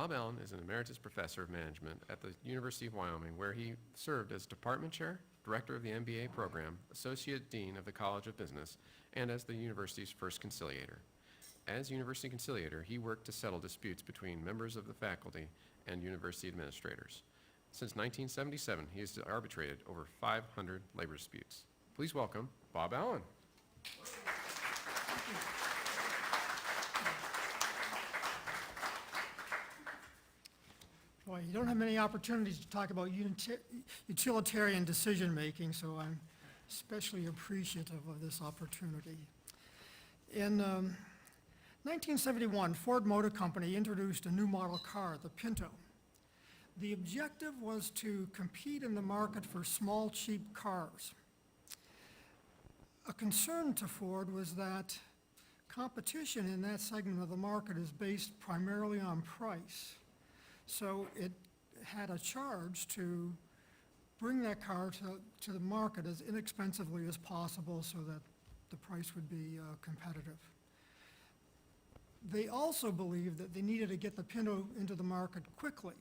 Bob Allen is an emeritus professor of management at the University of Wyoming, where he served as department chair, director of the MBA program, associate dean of the College of Business, and as the university's first conciliator. As university conciliator, he worked to settle disputes between members of the faculty and university administrators. Since 1977, he has arbitrated over 500 labor disputes. Please welcome Bob Allen. Boy, you don't have many opportunities to talk about utilitarian decision-making, so I'm especially appreciative of this opportunity. In 1971, Ford Motor Company introduced a new model car, the Pinto. The objective was to compete in the market for small, cheap cars. A concern to Ford was that competition in that segment of the market is based primarily on price. So it had a charge to bring that car to the market as inexpensively as possible so that the price would be competitive. They also believed that they needed to get the Pinto into the market quickly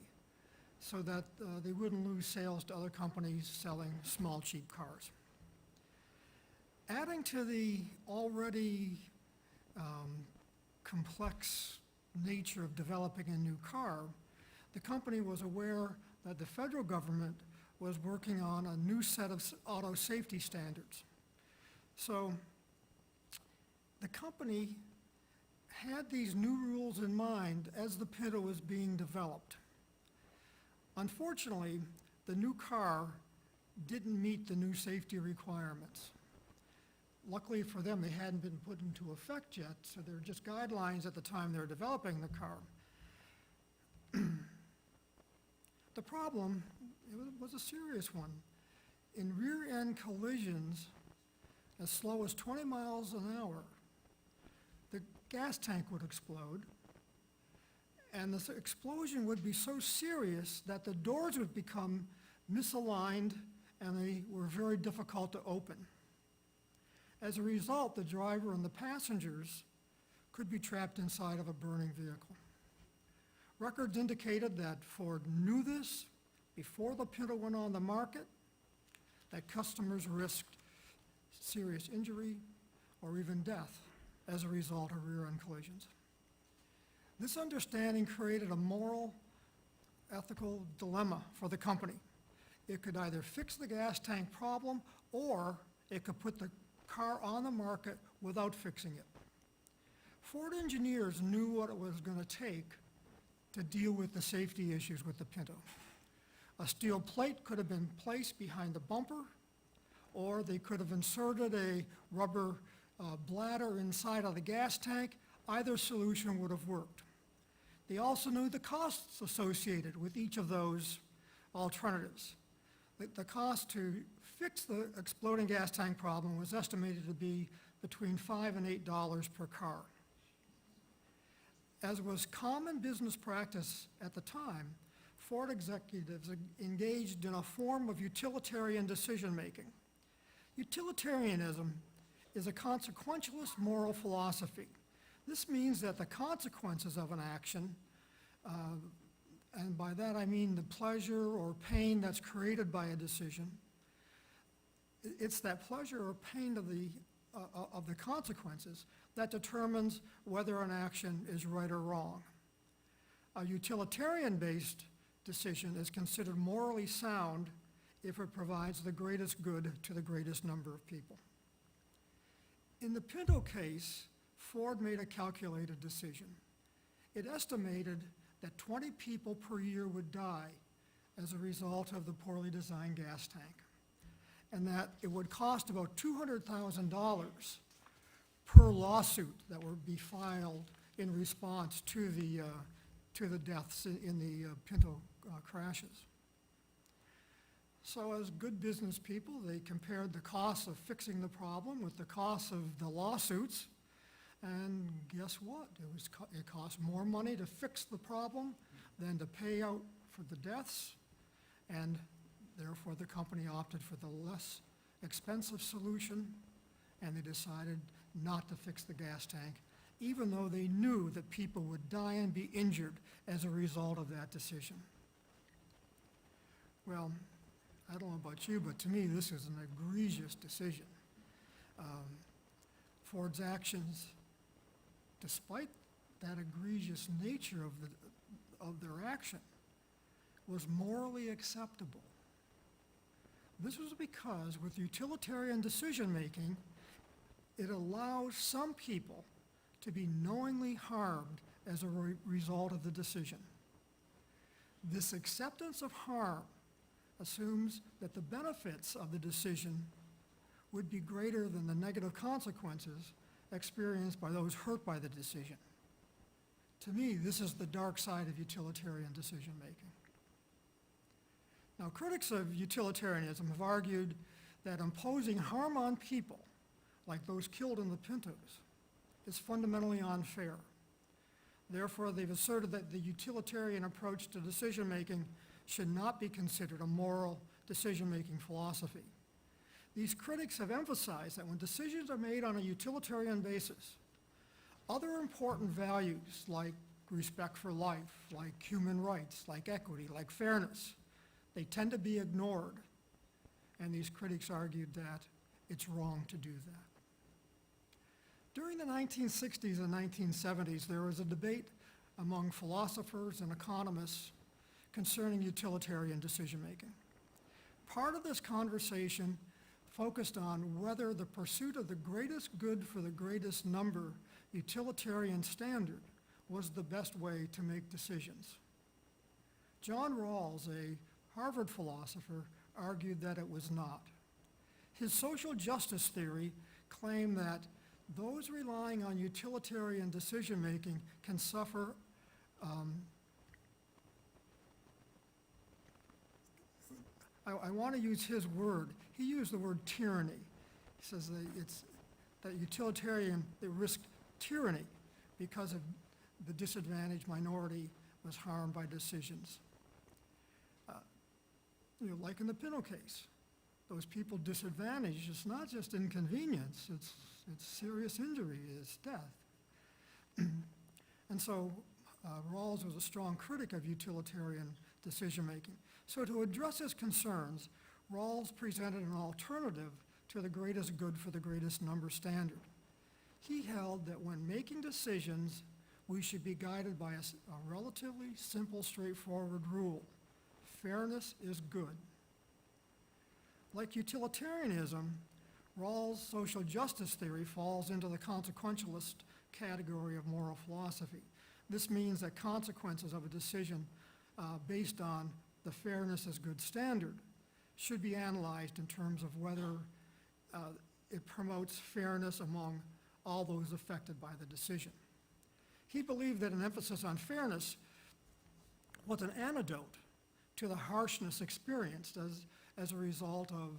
so that they wouldn't lose sales to other companies selling small, cheap cars. Adding to the already complex nature of developing a new car, the company was aware that the federal government was working on a new set of auto safety standards. So the company had these new rules in mind as the Pinto was being developed. Unfortunately, the new car didn't meet the new safety requirements. Luckily for them, they hadn't been put into effect yet, so they were just guidelines at the time they were developing the car. The problem was a serious one. In rear-end collisions, as slow as 20 miles an hour, the gas tank would explode, and this explosion would be so serious that the doors would become misaligned and they were very difficult to open. As a result, the driver and the passengers could be trapped inside of a burning vehicle. Records indicated that Ford knew this before the Pinto went on the market, that customers risked serious injury or even death as a result of rear-end collisions. This understanding created a moral, ethical dilemma for the company. It could either fix the gas tank problem or it could put the car on the market without fixing it. Ford engineers knew what it was going to take to deal with the safety issues with the Pinto. A steel plate could have been placed behind the bumper, or they could have inserted a rubber bladder inside of the gas tank. Either solution would have worked. They also knew the costs associated with each of those alternatives. The cost to fix the exploding gas tank problem was estimated to be between $5 and $8 per car. As was common business practice at the time, Ford executives engaged in a form of utilitarian decision-making. Utilitarianism is a consequentialist moral philosophy. This means that the consequences of an action, and by that I mean the pleasure or pain that's created by a decision, it's that pleasure or pain of the consequences that determines whether an action is right or wrong. A utilitarian-based decision is considered morally sound if it provides the greatest good to the greatest number of people. In the Pinto case, Ford made a calculated decision. It estimated that 20 people per year would die as a result of the poorly designed gas tank, and that it would cost about $200,000 per lawsuit that would be filed in response to the deaths in the Pinto crashes. So as good business people, they compared the cost of fixing the problem with the cost of the lawsuits, and guess what? It cost more money to fix the problem than to pay out for the deaths, and therefore the company opted for the less expensive solution, and they decided not to fix the gas tank, even though they knew that people would die and be injured as a result of that decision. Well, I don't know about you, but to me, this is an egregious decision. Ford's actions, despite that egregious nature of their action, was morally acceptable. This was because with utilitarian decision-making, it allows some people to be knowingly harmed as a result of the decision. This acceptance of harm assumes that the benefits of the decision would be greater than the negative consequences experienced by those hurt by the decision. To me, this is the dark side of utilitarian decision-making. Now, critics of utilitarianism have argued that imposing harm on people, like those killed in the Pintos, is fundamentally unfair. Therefore, they've asserted that the utilitarian approach to decision-making should not be considered a moral decision-making philosophy. These critics have emphasized that when decisions are made on a utilitarian basis, other important values like respect for life, like human rights, like equity, like fairness, they tend to be ignored. And these critics argued that it's wrong to do that. During the 1960s and 1970s, there was a debate among philosophers and economists concerning utilitarian decision-making. Part of this conversation focused on whether the pursuit of the greatest good for the greatest number utilitarian standard was the best way to make decisions. John Rawls, a Harvard philosopher, argued that it was not. His social justice theory claimed that those relying on utilitarian decision-making can suffer I want to use his word. He used the word tyranny. He says that utilitarian, they risk tyranny because of the disadvantaged minority was harmed by decisions. Like in the Pinto case, those people disadvantaged, it's not just inconvenience, it's serious injury, it's death. And so Rawls was a strong critic of utilitarian decision-making. So to address his concerns, Rawls presented an alternative to the greatest good for the greatest number standard. He held that when making decisions, we should be guided by a relatively simple, straightforward rule. Fairness is good. Like utilitarianism, Rawls' social justice theory falls into the consequentialist category of moral philosophy. This means that consequences of a decision based on the fairness is good standard should be analyzed in terms of whether it promotes fairness among all those affected by the decision. He believed that an emphasis on fairness was an antidote to the harshness experienced as a result of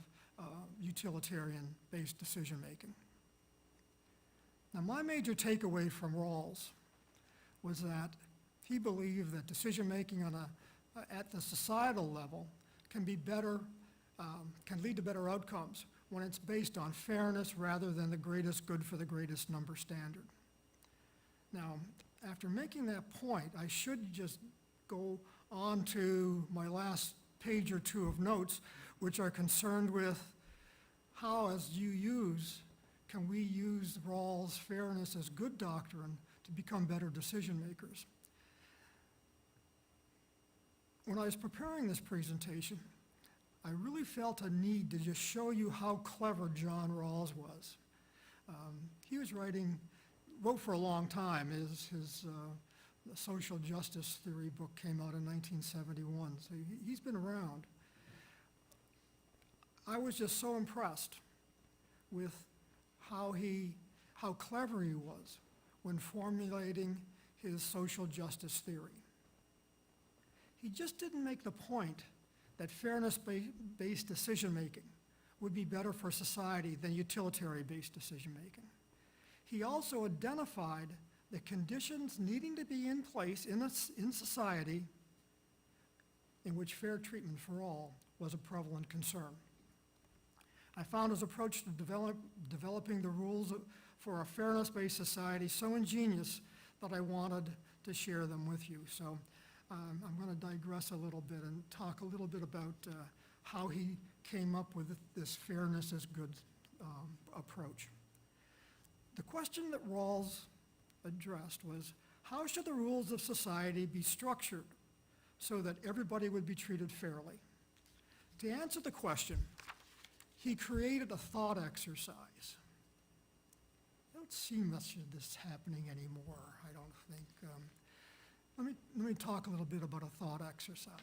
utilitarian-based decision-making. Now, my major takeaway from Rawls was that he believed that decision-making at the societal level can be better, can lead to better outcomes when it's based on fairness rather than the greatest good for the greatest number standard. Now, after making that point, I should just go on to my last page or two of notes, which are concerned with how, as can we use Rawls' fairness as good doctrine to become better decision makers. When I was preparing this presentation, I really felt a need to just show you how clever John Rawls was. He was wrote for a long time. His the social justice theory book came out in 1971, so he's been around. I was just so impressed with how clever he was when formulating his social justice theory. He just didn't make the point that fairness-based decision-making would be better for society than utilitarian-based decision-making. He also identified the conditions needing to be in place in society in which fair treatment for all was a prevalent concern. I found his approach to developing the rules for a fairness-based society so ingenious that I wanted to share them with you. So I'm going to digress a little bit and talk a little bit about how he came up with this fairness is good approach. The question that Rawls addressed was, how should the rules of society be structured so that everybody would be treated fairly? To answer the question, he created a thought exercise. I don't see much of this happening anymore, I don't think. Let me talk a little bit about a thought exercise.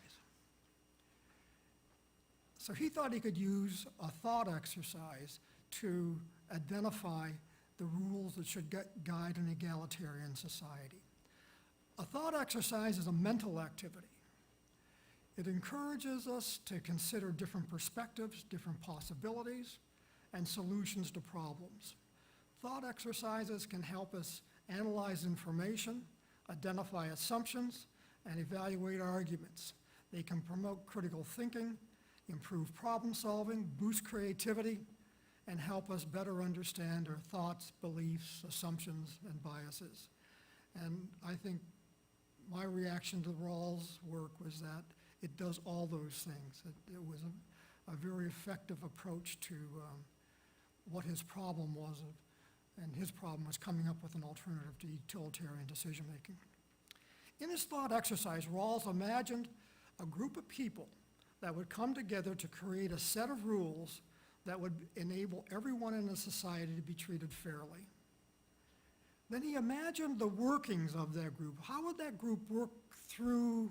So he thought he could use a thought exercise to identify the rules that should guide an egalitarian society. A thought exercise is a mental activity. It encourages us to consider different perspectives, different possibilities, and solutions to problems. Thought exercises can help us analyze information, identify assumptions, and evaluate arguments. They can promote critical thinking, improve problem solving, boost creativity, and help us better understand our thoughts, beliefs, assumptions, and biases. And I think my reaction to Rawls' work was that it does all those things. It was a very effective approach to what his problem was, and his problem was coming up with an alternative to utilitarian decision-making. In his thought exercise, Rawls imagined a group of people that would come together to create a set of rules that would enable everyone in the society to be treated fairly. Then he imagined the workings of that group. How would that group work through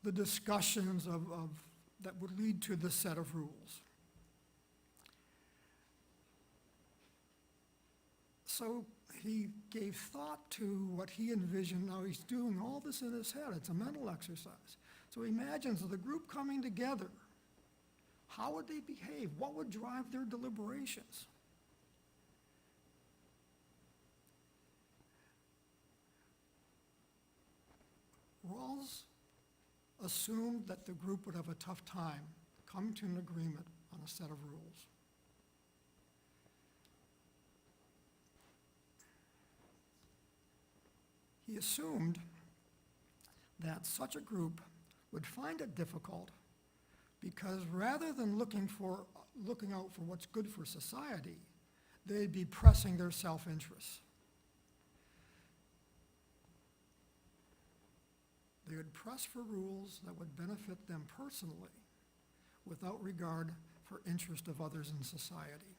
the discussions that would lead to the set of rules? So he gave thought to what he envisioned. Now he's doing all this in his head. It's a mental exercise. So he imagines the group coming together. How would they behave? What would drive their deliberations? Rawls assumed that the group would have a tough time coming to an agreement on a set of rules. He assumed that such a group would find it difficult because rather than looking out for what's good for society, they'd be pressing their self-interests. They would press for rules that would benefit them personally without regard for interest of others in society.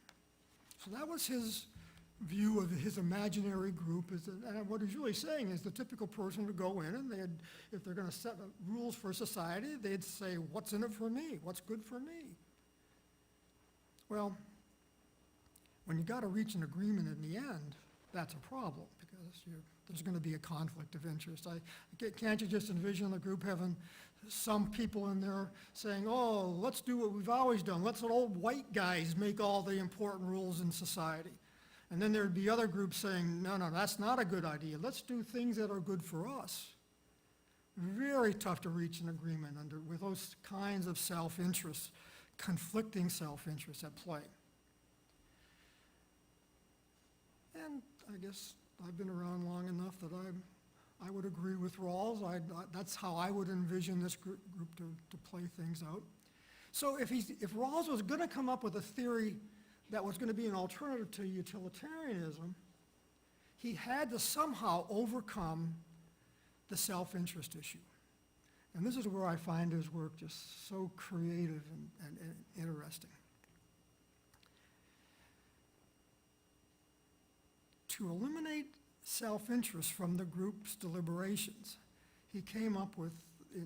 So that was his view of his imaginary group. And what he's really saying is the typical person would go in and if they're going to set rules for society, they'd say, what's in it for me? What's good for me? Well, when you got to reach an agreement in the end, that's a problem because there's going to be a conflict of interest. Can't you just envision the group having some people in there saying, oh, let's do what we've always done. Let's let old white guys make all the important rules in society. And then there'd be other groups saying, no, that's not a good idea. Let's do things that are good for us. Very tough to reach an agreement with those kinds of self-interests, conflicting self-interests at play. And I guess I've been around long enough that I would agree with Rawls. That's how I would envision this group to play things out. So if Rawls was going to come up with a theory that was going to be an alternative to utilitarianism, he had to somehow overcome the self-interest issue. And this is where I find his work just so creative and interesting. To eliminate self-interest from the group's deliberations, he came up with,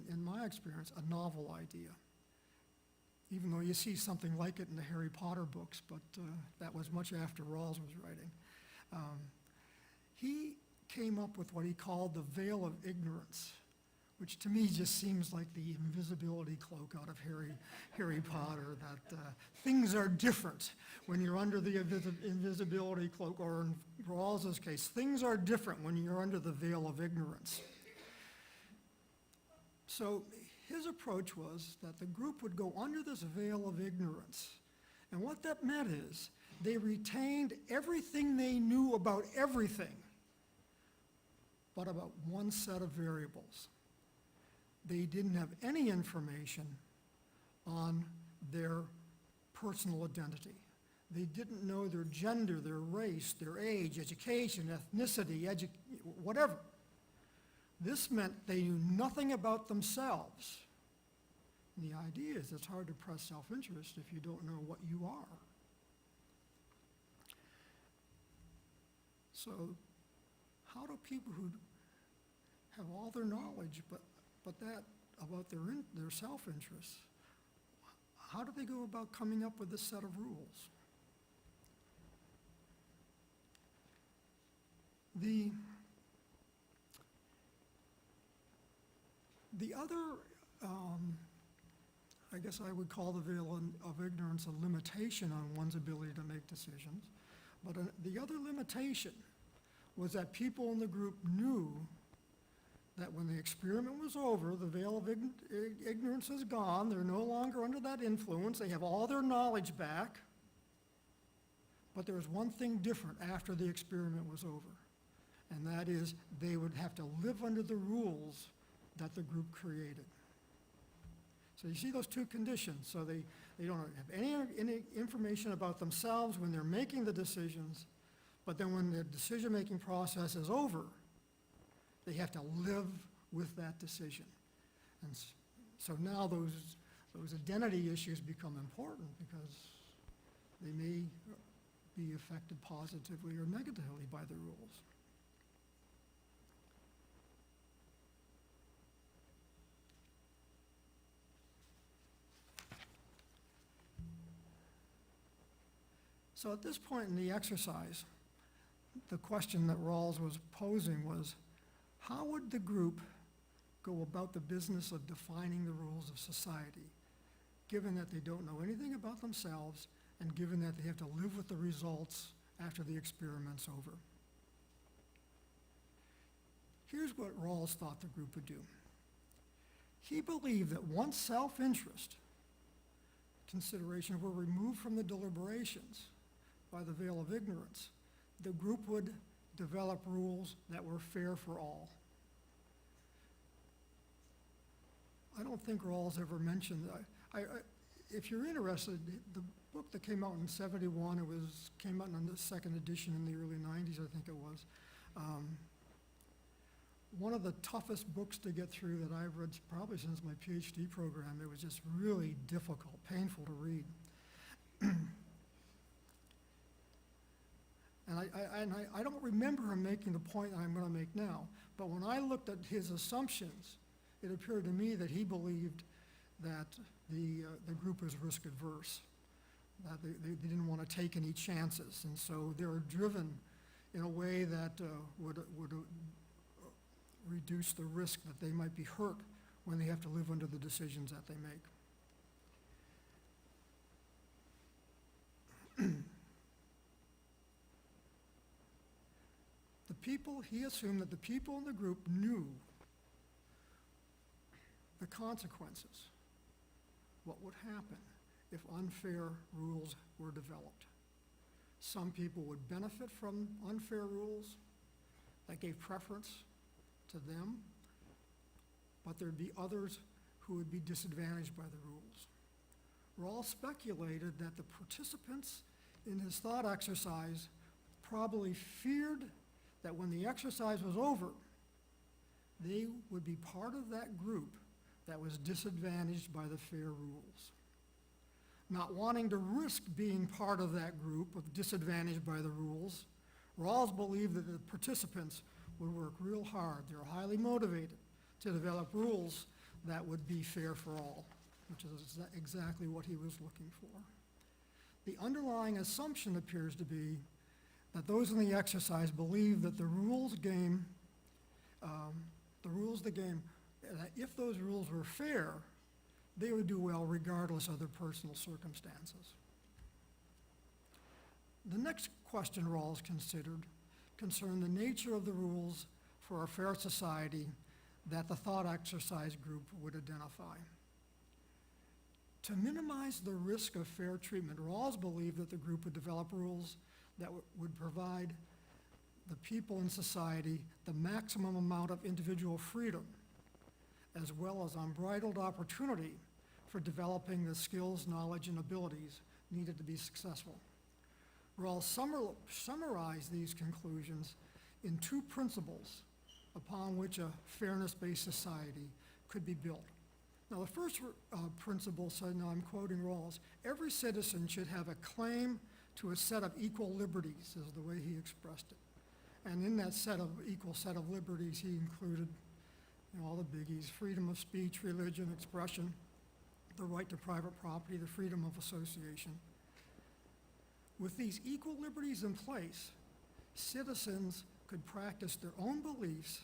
in my experience, a novel idea. Even though you see something like it in the Harry Potter books, but that was much after Rawls was writing. He came up with what he called the veil of ignorance, which to me just seems like the invisibility cloak out of Harry Potter, that things are different when you're under the invisibility cloak, or in Rawls's case, things are different when you're under the veil of ignorance. So his approach was that the group would go under this veil of ignorance And what that meant is they retained everything they knew about everything, but about one set of variables. They didn't have any information on their personal identity. They didn't know their gender, their race, their age, education, ethnicity, whatever. This meant they knew nothing about themselves. And the idea is it's hard to press self-interest if you don't know what you are. So how do people who have all their knowledge but that about their self-interest, how do they go about coming up with this set of rules? The other, I guess I would call the veil of ignorance a limitation on one's ability to make decisions, but the other limitation was that people in the group knew that when the experiment was over, the veil of ignorance is gone, they're no longer under that influence, they have all their knowledge back, but there was one thing different after the experiment was over, and that is they would have to live under the rules that the group created. So you see those two conditions. So they don't have any information about themselves when they're making the decisions, but then when the decision-making process is over, they have to live with that decision. And so now those identity issues become important because they may be affected positively or negatively by the rules. So at this point in the exercise, the question that Rawls was posing was, how would the group go about the business of defining the rules of society, given that they don't know anything about themselves and given that they have to live with the results after the experiment's over? Here's what Rawls thought the group would do. He believed that once self-interest consideration were removed from the deliberations by the veil of ignorance, the group would develop rules that were fair for all. I don't think Rawls ever mentioned that. If you're interested, the book that came out in '71, came out in the second edition in the early '90s, I think it was. One of the toughest books to get through that I've read probably since my PhD program. It was just really difficult, painful to read. And I don't remember him making the point I'm going to make now, but when I looked at his assumptions, it appeared to me that he believed that the group was risk adverse, that they didn't want to take any chances, and so they were driven in a way that would reduce the risk that they might be hurt when they have to live under the decisions that they make. He assumed that the people in the group knew the consequences, what would happen if unfair rules were developed. Some people would benefit from unfair rules that gave preference to them, but there'd be others who would be disadvantaged by the rules. Rawls speculated that the participants in his thought exercise probably feared that when the exercise was over, they would be part of that group that was disadvantaged by the fair rules. Not wanting to risk being part of that group of disadvantaged by the rules, Rawls believed that the participants would work real hard. They were highly motivated to develop rules that would be fair for all, which is exactly what he was looking for. The underlying assumption appears to be that those in the exercise believe that the rules of the game, that if those rules were fair, they would do well regardless of their personal circumstances. The next question Rawls considered concerned the nature of the rules for a fair society that the thought exercise group would identify. To minimize the risk of fair treatment, Rawls believed that the group would develop rules that would provide the people in society the maximum amount of individual freedom, as well as unbridled opportunity for developing the skills, knowledge, and abilities needed to be successful. Rawls summarized these conclusions in two principles upon which a fairness-based society could be built. Now, the first principle said, now I'm quoting Rawls, every citizen should have a claim to a set of equal liberties, is the way he expressed it. And in that equal set of liberties, he included all the biggies: freedom of speech, religion, expression, the right to private property, the freedom of association. With these equal liberties in place, citizens could practice their own beliefs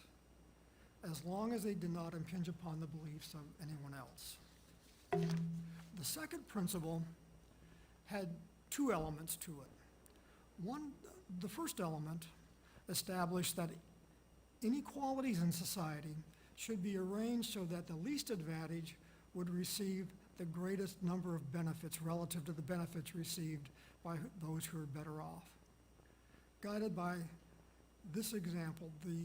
as long as they did not impinge upon the beliefs of anyone else. The second principle had two elements to it. One, the first element established that inequalities in society should be arranged so that the least advantaged would receive the greatest number of benefits relative to the benefits received by those who are better off. Guided by this example, the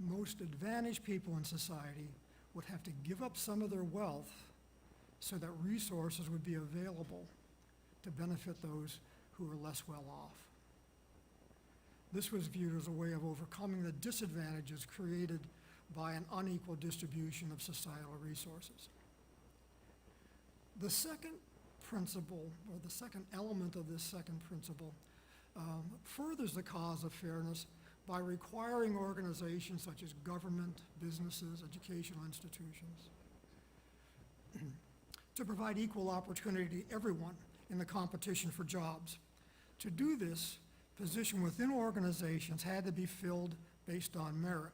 most advantaged people in society would have to give up some of their wealth so that resources would be available to benefit those who are less well off. This was viewed as a way of overcoming the disadvantages created by an unequal distribution of societal resources. The second principle, or the second element of this second principle, furthers the cause of fairness by requiring organizations such as government, businesses, educational institutions to provide equal opportunity to everyone in the competition for jobs. To do this, positions within organizations had to be filled based on merit.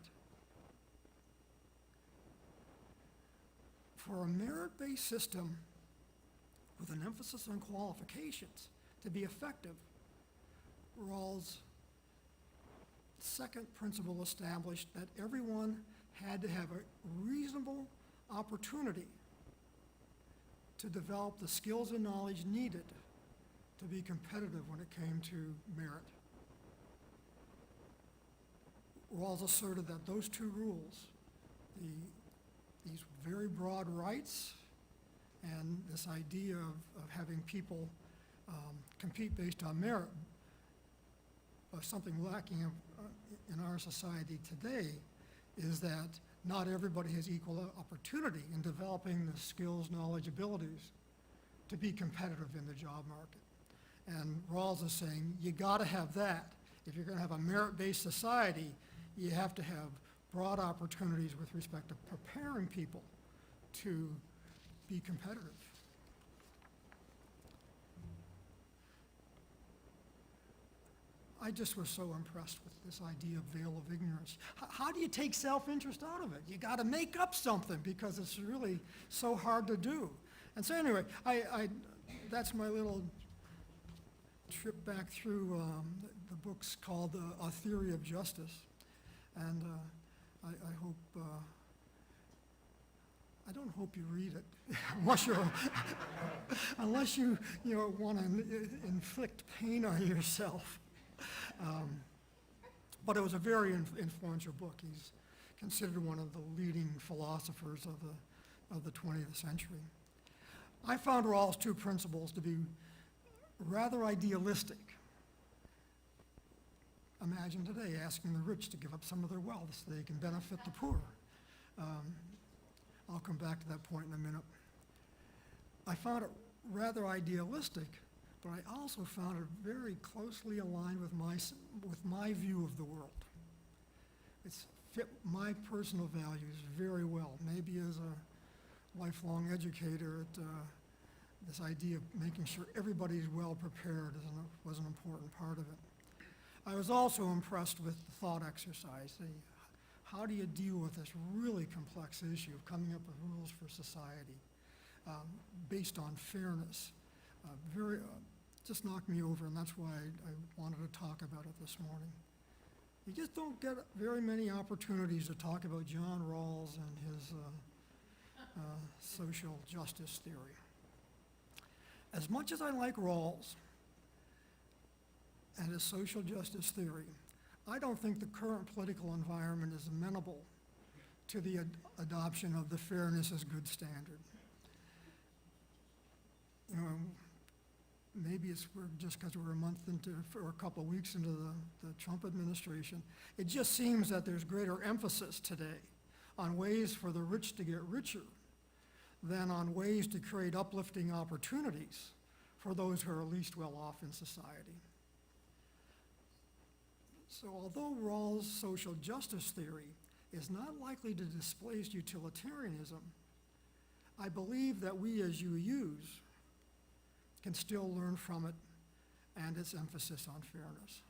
For a merit-based system with an emphasis on qualifications to be effective, Rawls' second principle established that everyone had to have a reasonable opportunity to develop the skills and knowledge needed to be competitive when it came to merit. Rawls asserted that those two rules, these very broad rights and this idea of having people compete based on merit, of something lacking in our society today, is that not everybody has equal opportunity in developing the skills, knowledge, abilities to be competitive in the job market. And Rawls is saying, you gotta have that. If you're gonna have a merit-based society, you have to have broad opportunities with respect to preparing people to be competitive. I just was so impressed with this idea of veil of ignorance. How do you take self-interest out of it? You got to make up something because it's really so hard to do. And so anyway, that's my little trip back through the books called A Theory of Justice. And I hope, I don't hope you read it, unless you want to inflict pain on yourself. But it was a very influential book. He's considered one of the leading philosophers of the 20th century. I found Rawls' two principles to be rather idealistic. Imagine today asking the rich to give up some of their wealth so they can benefit the poor. I'll come back to that point in a minute. I found it rather idealistic, but I also found it very closely aligned with my view of the world. It's fit my personal values very well. Maybe as a lifelong educator, this idea of making sure everybody's well prepared was an important part of it. I was also impressed with the thought exercise. How do you deal with this really complex issue of coming up with rules for society based on fairness? Just knocked me over, and that's why I wanted to talk about it this morning. You just don't get very many opportunities to talk about John Rawls and his social justice theory. As much as I like Rawls and his social justice theory, I don't think the current political environment is amenable to the adoption of the fairness is good standard. You know, maybe just because we're a month into, or a couple of weeks into the Trump administration, it just seems that there's greater emphasis today on ways for the rich to get richer than on ways to create uplifting opportunities for those who are least well off in society. So although Rawls' social justice theory is not likely to displace utilitarianism, I believe that we as UUs can still learn from it and its emphasis on fairness.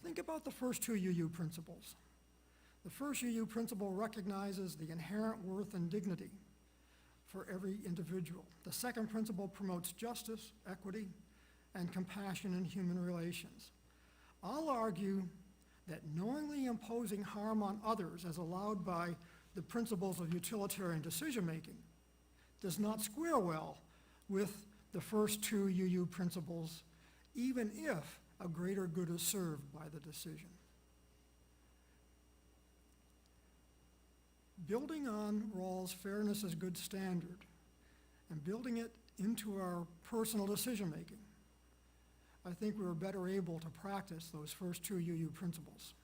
Think about the first two UU principles. The first UU principle recognizes the inherent worth and dignity for every individual. The second principle promotes justice, equity, and compassion in human relations. I'll argue that knowingly imposing harm on others as allowed by the principles of utilitarian decision-making does not square well with the first two UU principles, even if a greater good is served by the decision. Building on Rawls' fairness is good standard and building it into our personal decision-making, I think we were better able to practice those first two UU principles.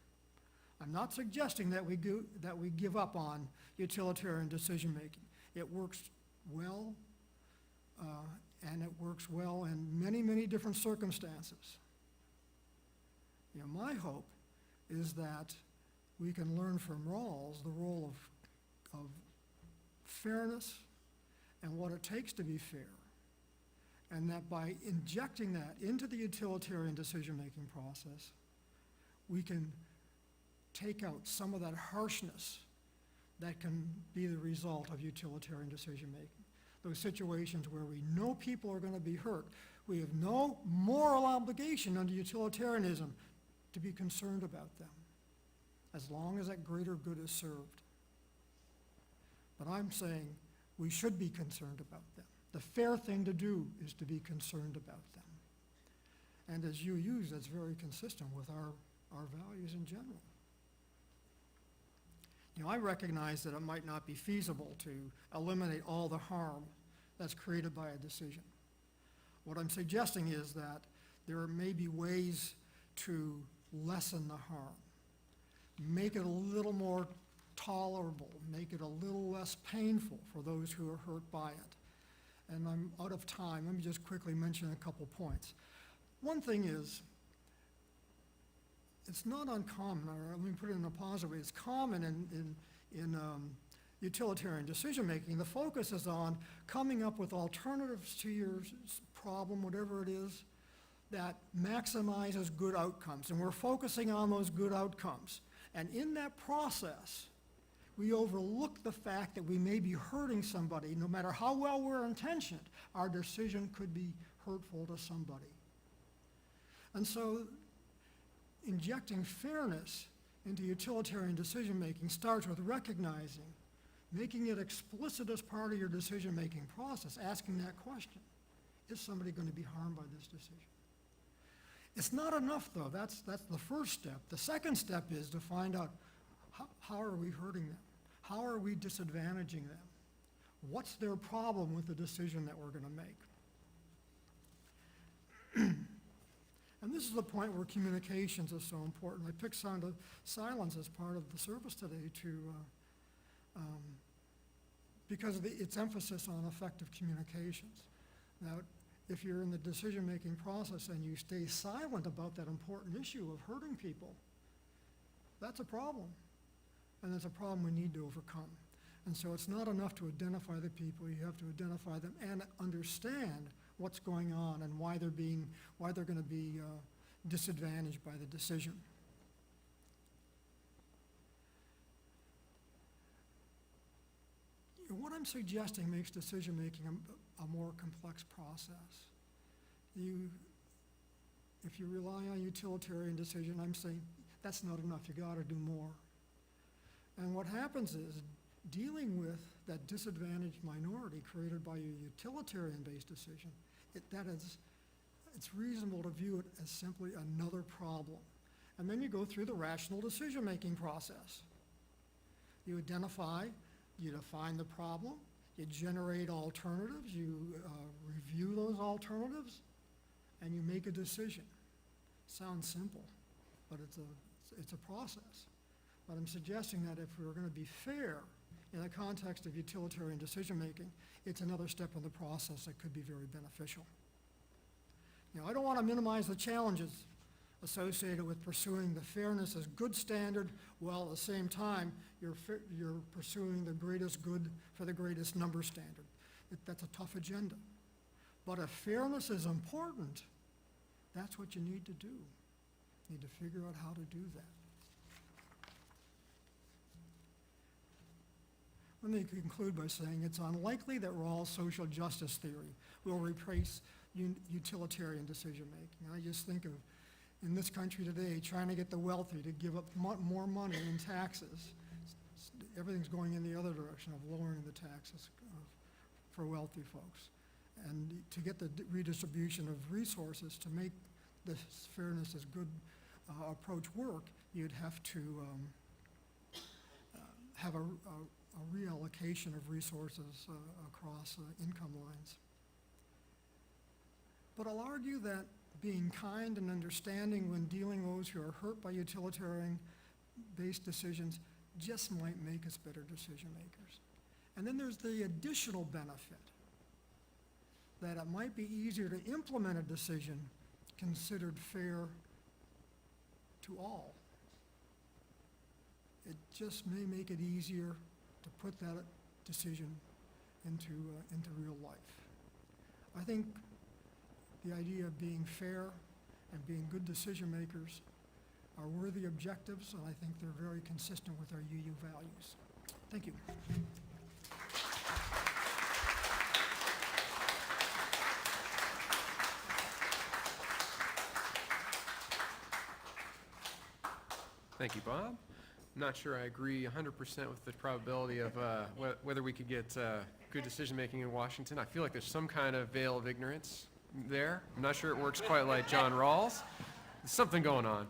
I'm not suggesting that we give up on utilitarian decision-making. It works well, and it works well in many, many different circumstances. You know, my hope is that we can learn from Rawls the role of fairness and what it takes to be fair, and that by injecting that into the utilitarian decision-making process, we can take out some of that harshness that can be the result of utilitarian decision-making. Those situations where we know people are going to be hurt. We have no moral obligation under utilitarianism to be concerned about them, as long as that greater good is served. But I'm saying we should be concerned about them. The fair thing to do is to be concerned about them. And as UUs, that's very consistent with our values in general. You know, I recognize that it might not be feasible to eliminate all the harm that's created by a decision. What I'm suggesting is that there may be ways to lessen the harm, make it a little more tolerable, make it a little less painful for those who are hurt by it. And I'm out of time. Let me just quickly mention a couple points. One thing is, it's not uncommon, or let me put it in a positive way, it's common in utilitarian decision-making. The focus is on coming up with alternatives to your problem, whatever it is, that maximizes good outcomes. And we're focusing on those good outcomes. And in that process, we overlook the fact that we may be hurting somebody. No matter how well we're intentioned, our decision could be hurtful to somebody. And so injecting fairness into utilitarian decision-making starts with recognizing, making it explicit as part of your decision-making process, asking that question: is somebody going to be harmed by this decision? It's not enough, though. That's the first step. The second step is to find out how are we hurting them? How are we disadvantaging them? What's their problem with the decision that we're going to make? And this is the point where communications is so important. I picked sound of silence as part of the service today because of its emphasis on effective communications. Now, if you're in the decision-making process and you stay silent about that important issue of hurting people, that's a problem. And that's a problem we need to overcome. And so it's not enough to identify the people. You have to identify them and understand what's going on and why they're going to be disadvantaged by the decision. What I'm suggesting makes decision-making a more complex process. If you rely on utilitarian decision, I'm saying that's not enough. You got to do more. And what happens is, dealing with that disadvantaged minority created by your utilitarian-based decision it's reasonable to view it as simply another problem. And then you go through the rational decision-making process. You identify, you define the problem, you generate alternatives, you review those alternatives, and you make a decision. Sounds simple, but it's a process. But I'm suggesting that if we're going to be fair in the context of utilitarian decision-making, it's another step in the process that could be very beneficial. You know, I don't want to minimize the challenges associated with pursuing the fairness as good standard, while at the same time, you're pursuing the greatest good for the greatest number standard. That's a tough agenda. But if fairness is important, that's what you need to do. You need to figure out how to do that. Let me conclude by saying it's unlikely that Rawls' social justice theory will replace utilitarian decision-making. I just think of, in this country today, trying to get the wealthy to give up more money in taxes. Everything's going in the other direction of lowering the taxes for wealthy folks. And to get the redistribution of resources to make this fairness as good approach work, you'd have to have a reallocation of resources across income lines. But I'll argue that being kind and understanding when dealing with those who are hurt by utilitarian-based decisions just might make us better decision makers. And then there's the additional benefit that it might be easier to implement a decision considered fair to all. It just may make it easier to put that decision into real life. I think the idea of being fair and being good decision makers are worthy objectives, and I think they're very consistent with our UU values. Thank you. Thank you, Bob. I'm not sure I agree 100% with the probability of whether we could get good decision-making in Washington. I feel like there's some kind of veil of ignorance there. I'm not sure it works quite like John Rawls. There's something going on.